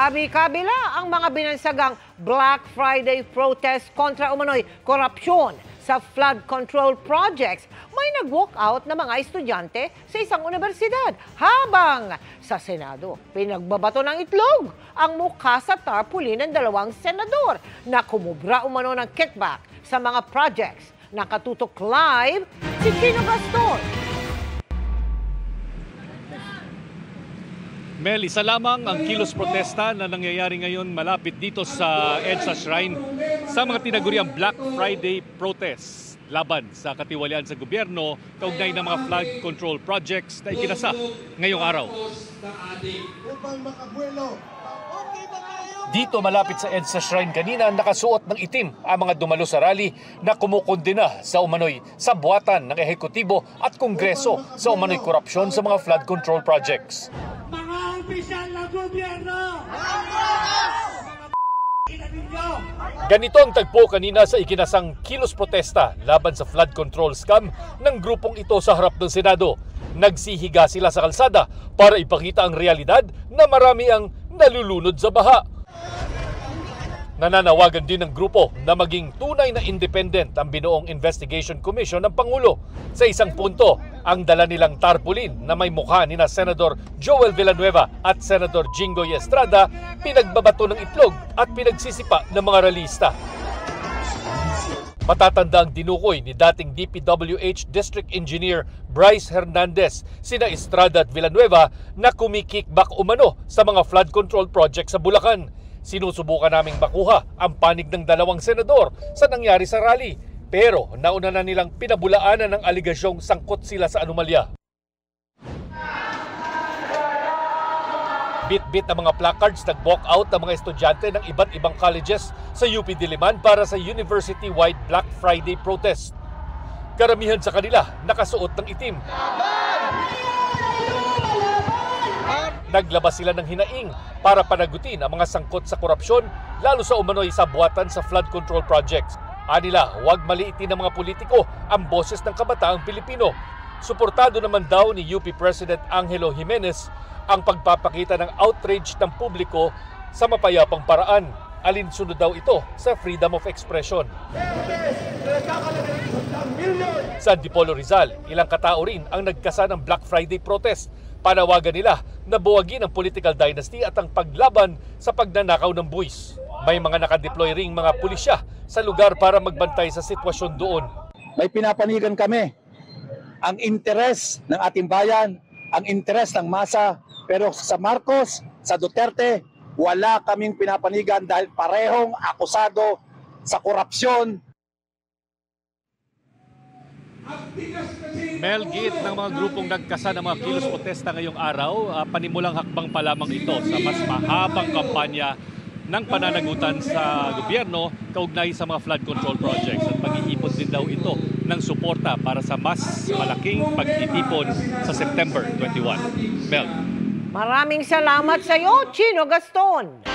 Kabi-kabila ang mga binansagang Black Friday protest kontra umano'y korupsyon sa flood control projects. May nag-walkout na mga estudyante sa isang universidad habang sa Senado pinagbabato ng itlog ang mukha sa tarpaulin ng dalawang senador na kumubra umano ng kickback sa mga projects. Nakatutok live si Chino Gaston. Mel, isa lamang ang kilos protesta na nangyayari ngayon malapit dito sa EDSA Shrine sa mga tinaguriang Black Friday protests laban sa katiwalian sa gobyerno kaugnay ng mga flood control projects na ikinasa ngayong araw. Dito malapit sa EDSA Shrine kanina nakasuot ng itim ang mga dumalo sa rally na kumukondena sa umano'y sabwatan ng ehekutibo at kongreso sa umano'y korupsyon sa mga flood control projects. Opisyal ng gobyerno! Ganito ang tagpo kanina sa ikinasang kilos protesta laban sa flood control scam ng grupong ito sa harap ng Senado. Nagsihiga sila sa kalsada para ipakita ang realidad na marami ang nalulunod sa baha. Nananawagan din ng grupo na maging tunay na independent ang binuong Investigation Commission ng Pangulo. Sa isang punto, ang dala nilang tarpaulin na may mukha ni na Senador Joel Villanueva at Senador Jinggoy Estrada pinagbabato ng itlog at pinagsisipa ng mga ralista. Matatanda ang dinukoy ni dating DPWH District Engineer Bryce Hernandez, sina Estrada at Villanueva na kumikickback umano sa mga flood control project sa Bulacan. Sinusubukan naming makuha ang panig ng dalawang senador sa nangyari sa rally. Pero nauna na nilang pinabulaanan ng aligasyong sangkot sila sa anomalya. Bit-bit ang mga placards, nag-walk out ang mga estudyante ng iba't ibang colleges sa UP Diliman para sa university-wide Black Friday protest. Karamihan sa kanila nakasuot ng itim. Naglabas sila ng hinaing para panagutin ang mga sangkot sa korupsyon, lalo sa umano'y sabwatan sa flood control projects. Anila, huwag maliitin ng mga politiko ang boses ng kabataang Pilipino. Suportado naman daw ni UP President Angelo Jimenez ang pagpapakita ng outrage ng publiko sa mapayapang paraan. Alinsunod daw ito sa freedom of expression. Sa Antipolo Rizal, ilang katao rin ang nagkasa ng Black Friday protest. Panawagan nila na buwagin ang political dynasty at ang paglaban sa pagnanakaw ng buwis. May mga nakadeploy ring mga pulisya sa lugar para magbantay sa sitwasyon doon. May pinapanigan kami ang interes ng ating bayan, ang interes ng masa, pero sa Marcos, sa Duterte, wala kaming pinapanigan dahil parehong akusado sa korupsyon. Mel, git ng mga grupong nagkasa ng mga kilos protesta ngayong araw, panimulang hakbang pa lamang ito sa mas mahabang kampanya ng pananagutan sa gobyerno kaugnay sa mga flood control projects at mag-iipon din daw ito ng suporta para sa mas malaking pagtitipon sa September 21. Mel. Maraming salamat sa iyo, Chino Gaston.